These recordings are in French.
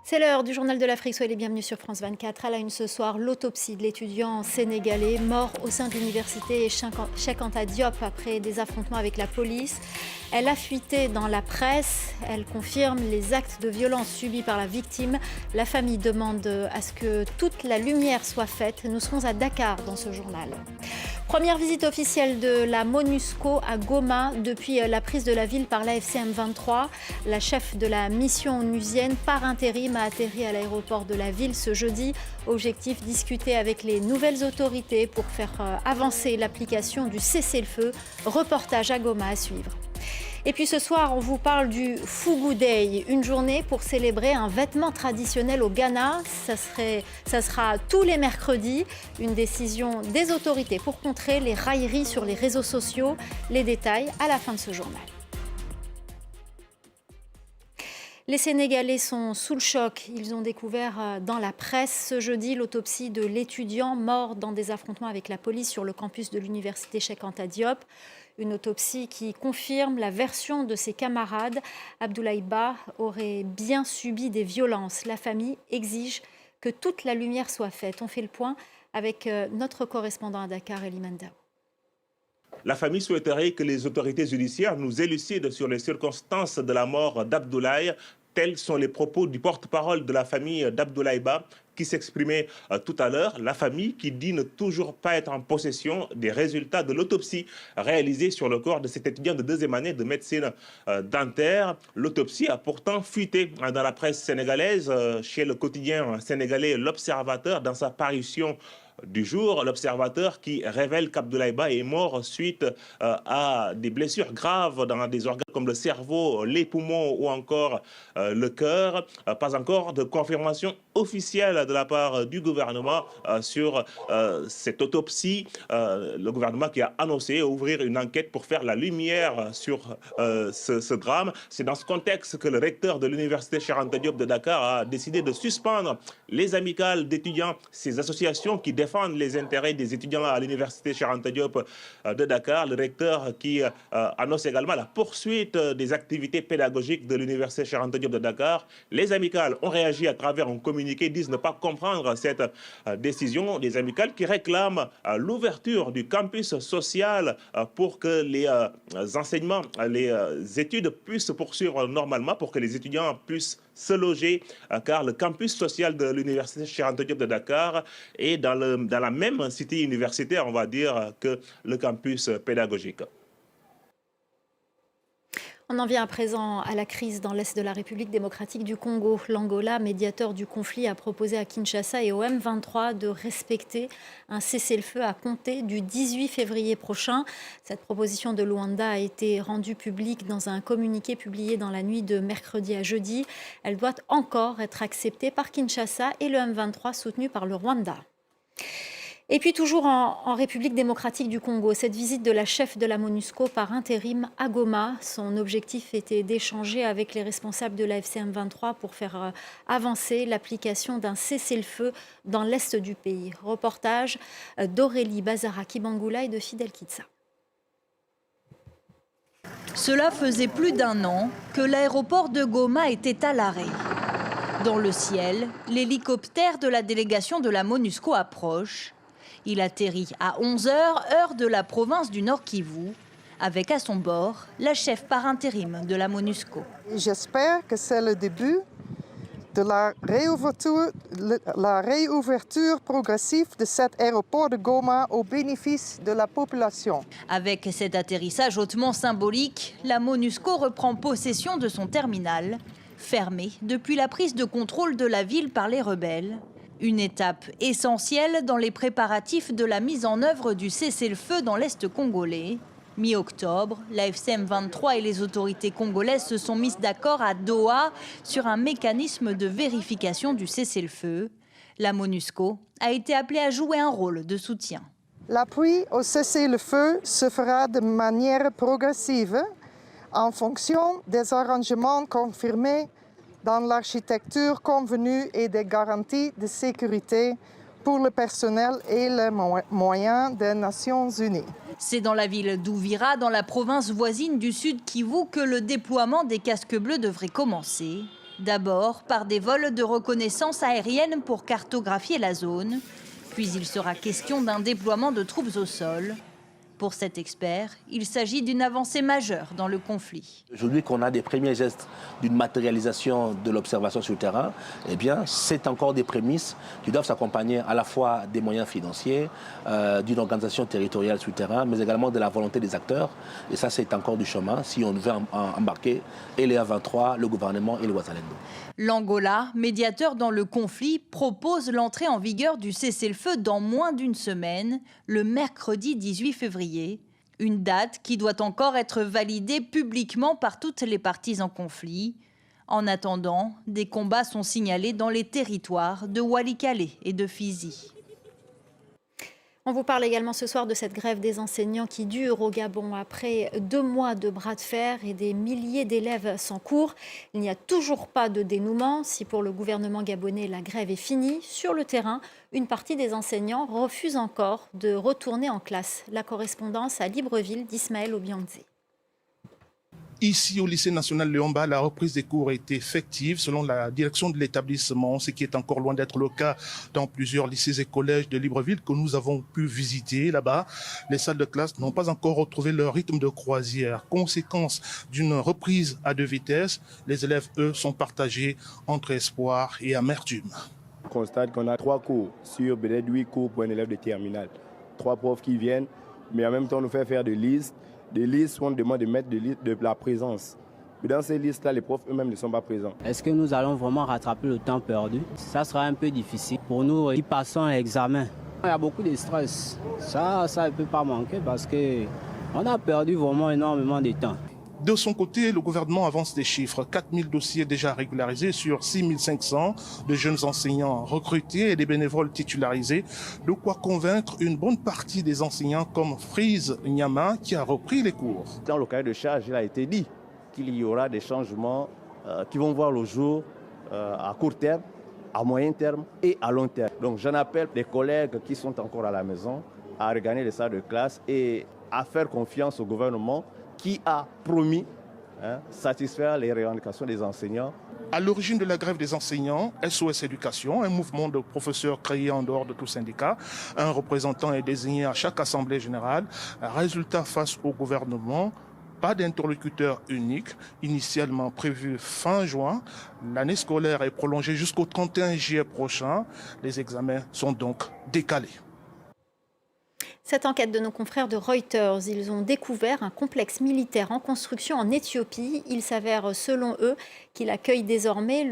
C'est l'heure du journal de l'Afrique. Soyez les bienvenus sur France 24. À la une ce soir, l'autopsie de l'étudiant sénégalais mort au sein de l'université Cheikh Anta Diop après des affrontements avec la police. Elle a fuité dans la presse. Elle confirme les actes de violence subis par la victime. La famille demande à ce que toute la lumière soit faite. Nous serons à Dakar dans ce journal. Première visite officielle de la MONUSCO à Goma depuis la prise de la ville par l'AFC M23. La chef de la mission onusienne par intérim a atterri à l'aéroport de la ville ce jeudi. Objectif, discuter avec les nouvelles autorités pour faire avancer l'application du cessez-le-feu. Reportage à Goma à suivre. Et puis ce soir, on vous parle du Fugu Day, une journée pour célébrer un vêtement traditionnel au Ghana. Ça sera tous les mercredis, une décision des autorités pour contrer les railleries sur les réseaux sociaux. Les détails à la fin de ce journal. Les Sénégalais sont sous le choc. Ils ont découvert dans la presse ce jeudi l'autopsie de l'étudiant mort dans des affrontements avec la police sur le campus de l'université Cheikh Anta Diop. Une autopsie qui confirme la version de ses camarades. Abdoulaye Ba aurait bien subi des violences. La famille exige que toute la lumière soit faite. On fait le point avec notre correspondant à Dakar, Eliman Dao. La famille souhaiterait que les autorités judiciaires nous élucident sur les circonstances de la mort d'Abdoulaye. Tels sont les propos du porte-parole de la famille d'Abdoulaye Ba qui s'exprimait tout à l'heure. La famille qui dit ne toujours pas être en possession des résultats de l'autopsie réalisée sur le corps de cet étudiant de deuxième année de médecine dentaire. L'autopsie a pourtant fuité dans la presse sénégalaise, chez le quotidien sénégalais L'Observateur, dans sa parution du jour, l'Observateur qui révèle qu'Abdoulaye Ba est mort suite à des blessures graves dans des organes comme le cerveau, les poumons ou encore le cœur. Pas encore de confirmation officielle de la part du gouvernement sur cette autopsie. Le gouvernement qui a annoncé ouvrir une enquête pour faire la lumière sur ce drame. C'est dans ce contexte que le recteur de l'université Cheikh Anta Diop de Dakar a décidé de suspendre les amicales d'étudiants, ces associations qui défendent les intérêts des étudiants à l'université Cheikh Anta Diop de Dakar. Le recteur qui annonce également la poursuite des activités pédagogiques de l'université Cheikh Anta Diop de Dakar. Les amicales ont réagi à travers un communiqué, disent ne pas comprendre cette décision. Les amicales qui réclament l'ouverture du campus social pour que les enseignements, les études puissent se poursuivre normalement, pour que les étudiants puissent se loger, car le campus social de l'université Cheikh Anta Diop de Dakar est dans la même cité universitaire, on va dire, que le campus pédagogique. On en vient à présent à la crise dans l'est de la République démocratique du Congo. L'Angola, médiateur du conflit, a proposé à Kinshasa et au M23 de respecter un cessez-le-feu à compter du 18 février prochain. Cette proposition de Luanda a été rendue publique dans un communiqué publié dans la nuit de mercredi à jeudi. Elle doit encore être acceptée par Kinshasa et le M23 soutenu par le Rwanda. Et puis toujours en République démocratique du Congo, cette visite de la chef de la MONUSCO par intérim à Goma. Son objectif était d'échanger avec les responsables de l'AFC M23 pour faire avancer l'application d'un cessez-le-feu dans l'est du pays. Reportage d'Aurélie Bazara-Kibangula et de Fidel Kitsa. Cela faisait plus d'1 an que l'aéroport de Goma était à l'arrêt. Dans le ciel, l'hélicoptère de la délégation de la MONUSCO approche. Il atterrit à 11h, heure de la province du Nord Kivu, avec à son bord la chef par intérim de la MONUSCO. J'espère que c'est le début de la réouverture progressive de cet aéroport de Goma au bénéfice de la population. Avec cet atterrissage hautement symbolique, la MONUSCO reprend possession de son terminal, fermé depuis la prise de contrôle de la ville par les rebelles. Une étape essentielle dans les préparatifs de la mise en œuvre du cessez-le-feu dans l'Est congolais. Mi-octobre, l'AFC M23 et les autorités congolaises se sont mises d'accord à Doha sur un mécanisme de vérification du cessez-le-feu. La MONUSCO a été appelée à jouer un rôle de soutien. L'appui au cessez-le-feu se fera de manière progressive en fonction des arrangements confirmés dans l'architecture convenue et des garanties de sécurité pour le personnel et les moyens des Nations Unies. C'est dans la ville d'Ouvira, dans la province voisine du Sud Kivu, que le déploiement des casques bleus devrait commencer. D'abord par des vols de reconnaissance aérienne pour cartographier la zone, puis il sera question d'un déploiement de troupes au sol. Pour cet expert, il s'agit d'une avancée majeure dans le conflit. Aujourd'hui qu'on a des premiers gestes d'une matérialisation de l'observation sur le terrain, eh bien, c'est encore des prémices qui doivent s'accompagner à la fois des moyens financiers, d'une organisation territoriale sur le terrain, mais également de la volonté des acteurs. Et ça, c'est encore du chemin si on veut embarquer et les A23, le gouvernement et le Ouazalendo. L'Angola, médiateur dans le conflit, propose l'entrée en vigueur du cessez-le-feu dans moins d'une semaine, le mercredi 18 février. Une date qui doit encore être validée publiquement par toutes les parties en conflit. En attendant, des combats sont signalés dans les territoires de Walikale et de Fizi. On vous parle également ce soir de cette grève des enseignants qui dure au Gabon après 2 mois de bras de fer et des milliers d'élèves sans cours. Il n'y a toujours pas de dénouement. Si pour le gouvernement gabonais la grève est finie, sur le terrain, une partie des enseignants refuse encore de retourner en classe. La correspondance à Libreville d'Ismaël Obianze. Ici, au lycée national Léomba, la reprise des cours est effective selon la direction de l'établissement, ce qui est encore loin d'être le cas dans plusieurs lycées et collèges de Libreville que nous avons pu visiter. Là-bas, les salles de classe n'ont pas encore retrouvé leur rythme de croisière. Conséquence d'une reprise à 2 vitesses, les élèves, eux, sont partagés entre espoir et amertume. On constate qu'on a 3 cours sur peut-être 8 cours pour un élève de terminale. 3 profs qui viennent, mais en même temps nous fait faire des listes où on demande de mettre de la présence. Mais dans ces listes-là, les profs eux-mêmes ne sont pas présents. Est-ce que nous allons vraiment rattraper le temps perdu? Ça sera un peu difficile pour nous qui passons l'examen. Il y a beaucoup de stress. Ça ne peut pas manquer parce qu'on a perdu vraiment énormément de temps. De son côté, le gouvernement avance des chiffres. 4000 dossiers déjà régularisés sur 6500 de jeunes enseignants recrutés et des bénévoles titularisés. De quoi convaincre une bonne partie des enseignants comme Freeze Nyama qui a repris les cours. Dans le cahier de charge, il a été dit qu'il y aura des changements qui vont voir le jour à court terme, à moyen terme et à long terme. Donc j'en appelle les collègues qui sont encore à la maison à regagner les salles de classe et à faire confiance au gouvernement qui a promis satisfaire les revendications des enseignants. À l'origine de la grève des enseignants, SOS Éducation, un mouvement de professeurs créé en dehors de tout syndicat. Un représentant est désigné à chaque assemblée générale. Résultat, face au gouvernement, pas d'interlocuteur unique. Initialement prévu fin juin, l'année scolaire est prolongée jusqu'au 31 juillet prochain. Les examens sont donc décalés. Cette enquête de nos confrères de Reuters, ils ont découvert un complexe militaire en construction en Éthiopie. Il s'avère, selon eux, qu'il accueille désormais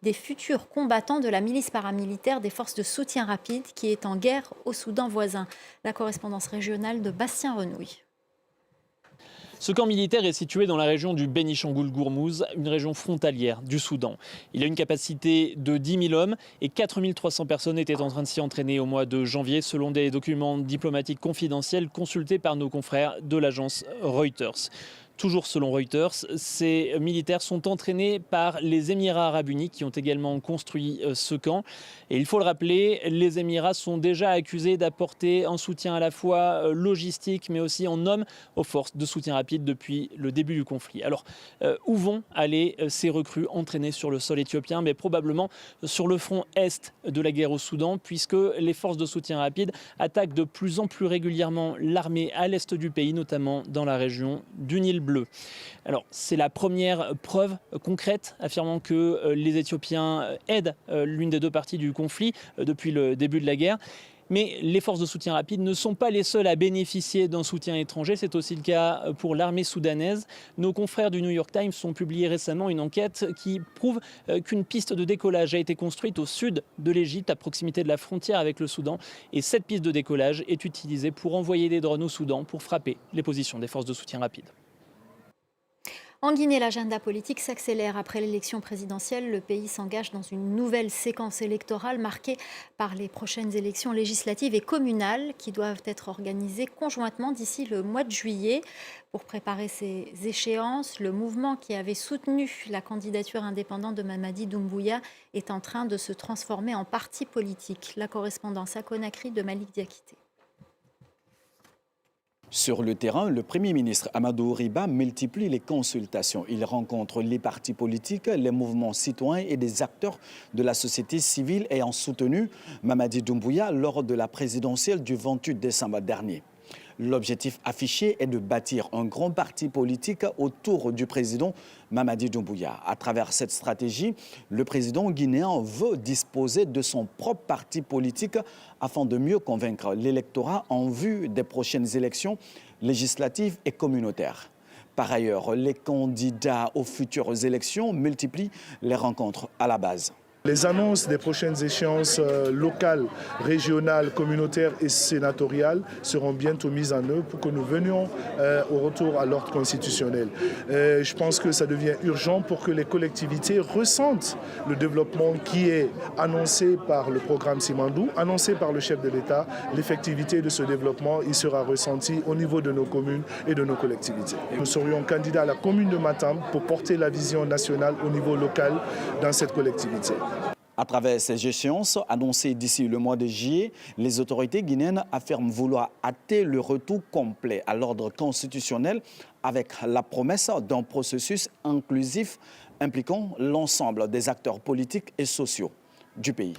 des futurs combattants de la milice paramilitaire des forces de soutien rapide qui est en guerre au Soudan voisin. La correspondance régionale de Bastien Renouille. Ce camp militaire est situé dans la région du Bénichangul-Gourmouz, une région frontalière du Soudan. Il a une capacité de 10 000 hommes et 4 300 personnes étaient en train de s'y entraîner au mois de janvier, selon des documents diplomatiques confidentiels consultés par nos confrères de l'agence Reuters. Toujours selon Reuters, ces militaires sont entraînés par les Émirats arabes unis qui ont également construit ce camp. Et il faut le rappeler, les Émirats sont déjà accusés d'apporter un soutien à la fois logistique mais aussi en hommes aux forces de soutien rapide depuis le début du conflit. Alors, où vont aller ces recrues entraînées sur le sol éthiopien? Mais probablement sur le front est de la guerre au Soudan, puisque les forces de soutien rapide attaquent de plus en plus régulièrement l'armée à l'est du pays, notamment dans la région du Nil bleu. Alors, c'est la première preuve concrète affirmant que les Éthiopiens aident l'une des deux parties du conflit depuis le début de la guerre. Mais les forces de soutien rapide ne sont pas les seules à bénéficier d'un soutien étranger. C'est aussi le cas pour l'armée soudanaise. Nos confrères du New York Times ont publié récemment une enquête qui prouve qu'une piste de décollage a été construite au sud de l'Égypte, à proximité de la frontière avec le Soudan. Et cette piste de décollage est utilisée pour envoyer des drones au Soudan pour frapper les positions des forces de soutien rapide. En Guinée, l'agenda politique s'accélère. Après l'élection présidentielle, le pays s'engage dans une nouvelle séquence électorale marquée par les prochaines élections législatives et communales qui doivent être organisées conjointement d'ici le mois de juillet. Pour préparer ces échéances, le mouvement qui avait soutenu la candidature indépendante de Mamadi Doumbouya est en train de se transformer en parti politique. La correspondance à Conakry de Malik Diakité. Sur le terrain, le Premier ministre Amadou Riba multiplie les consultations. Il rencontre les partis politiques, les mouvements citoyens et des acteurs de la société civile ayant soutenu Mamadi Doumbouya lors de la présidentielle du 28 décembre dernier. L'objectif affiché est de bâtir un grand parti politique autour du président Mamadi Doumbouya. À travers cette stratégie, le président guinéen veut disposer de son propre parti politique afin de mieux convaincre l'électorat en vue des prochaines élections législatives et communautaires. Par ailleurs, les candidats aux futures élections multiplient les rencontres à la base. Les annonces des prochaines échéances locales, régionales, communautaires et sénatoriales seront bientôt mises en œuvre pour que nous venions au retour à l'ordre constitutionnel. Je pense que ça devient urgent pour que les collectivités ressentent le développement qui est annoncé par le programme Simandou, annoncé par le chef de l'État. L'effectivité de ce développement, il sera ressenti au niveau de nos communes et de nos collectivités. Nous serions candidats à la commune de Matam pour porter la vision nationale au niveau local dans cette collectivité. À travers ces échéances annoncées d'ici le mois de juillet, les autorités guinéennes affirment vouloir hâter le retour complet à l'ordre constitutionnel avec la promesse d'un processus inclusif impliquant l'ensemble des acteurs politiques et sociaux du pays.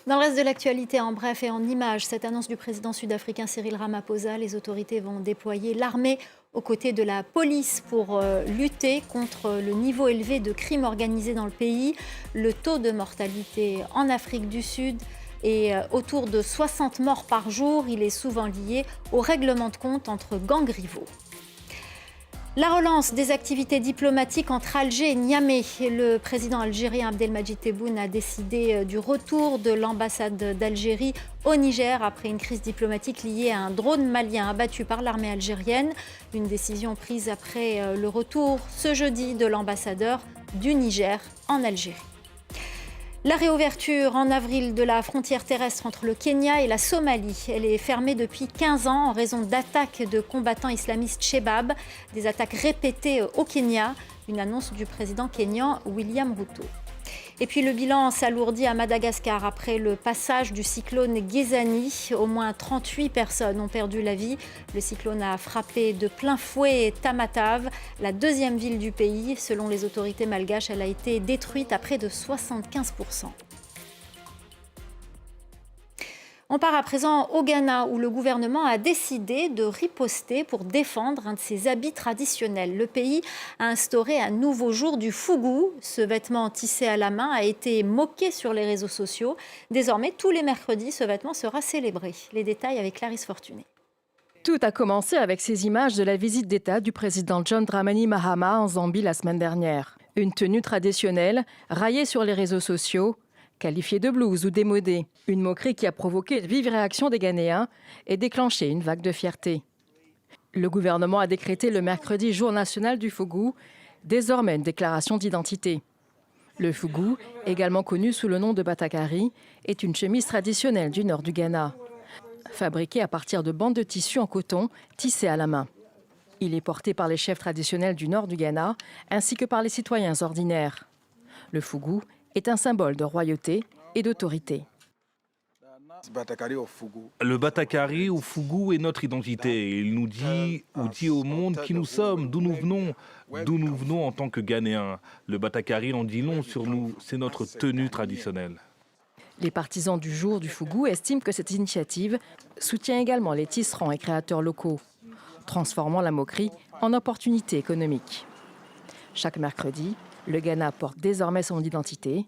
Dans le reste de l'actualité, en bref et en images, cette annonce du président sud-africain Cyril Ramaphosa, les autorités vont déployer l'armée aux côtés de la police pour lutter contre le niveau élevé de crimes organisés dans le pays. Le taux de mortalité en Afrique du Sud est autour de 60 morts par jour. Il est souvent lié au règlement de compte entre gangs rivaux. La relance des activités diplomatiques entre Alger et Niamey. Le président algérien Abdelmadjid Tebboune a décidé du retour de l'ambassade d'Algérie au Niger après une crise diplomatique liée à un drone malien abattu par l'armée algérienne. Une décision prise après le retour ce jeudi de l'ambassadeur du Niger en Algérie. La réouverture en avril de la frontière terrestre entre le Kenya et la Somalie. Elle est fermée depuis 15 ans en raison d'attaques de combattants islamistes Shebab, des attaques répétées au Kenya, une annonce du président kényan William Ruto. Et puis le bilan s'alourdit à Madagascar après le passage du cyclone Gizani. Au moins 38 personnes ont perdu la vie. Le cyclone a frappé de plein fouet Tamatave, la deuxième ville du pays. Selon les autorités malgaches, elle a été détruite à près de 75%. On part à présent au Ghana où le gouvernement a décidé de riposter pour défendre un de ses habits traditionnels. Le pays a instauré un nouveau jour du fougou. Ce vêtement tissé à la main a été moqué sur les réseaux sociaux. Désormais, tous les mercredis, ce vêtement sera célébré. Les détails avec Clarisse Fortuné. Tout a commencé avec ces images de la visite d'État du président John Dramani Mahama en Zambie la semaine dernière. Une tenue traditionnelle, raillée sur les réseaux sociaux, qualifiée de blues ou démodée. Une moquerie qui a provoqué une vive réaction des Ghanéens et déclenché une vague de fierté. Le gouvernement a décrété le mercredi jour national du fougou, désormais une déclaration d'identité. Le fougou, également connu sous le nom de batakari, est une chemise traditionnelle du nord du Ghana. Fabriquée à partir de bandes de tissu en coton tissées à la main. Il est porté par les chefs traditionnels du nord du Ghana ainsi que par les citoyens ordinaires. Le fougou est un symbole de royauté et d'autorité. Le batakari ou fougou est notre identité. Il nous dit au monde qui nous sommes, d'où nous venons en tant que Ghanéens. Le batakari en dit long sur nous, c'est notre tenue traditionnelle. Les partisans du jour du fougou estiment que cette initiative soutient également les tisserands et créateurs locaux, transformant la moquerie en opportunité économique. Chaque mercredi, le Ghana porte désormais son identité.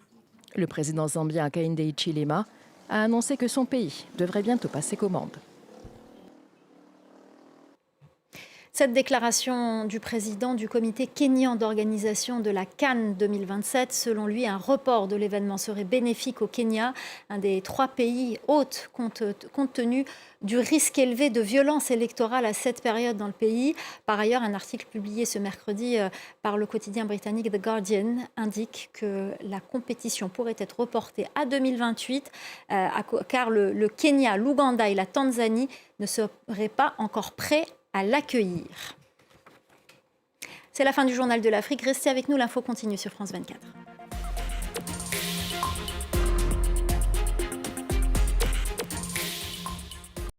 Le président zambien Hakainde Hichilema a annoncé que son pays devrait bientôt passer commande. Cette déclaration du président du comité kényan d'organisation de la CAN 2027, selon lui, un report de l'événement serait bénéfique au Kenya, un des 3 pays hôtes compte tenu du risque élevé de violence électorale à cette période dans le pays. Par ailleurs, un article publié ce mercredi par le quotidien britannique The Guardian indique que la compétition pourrait être reportée à 2028 car le Kenya, l'Ouganda et la Tanzanie ne seraient pas encore prêts à l'accueillir. C'est la fin du journal de l'Afrique. Restez avec nous, l'info continue sur France 24.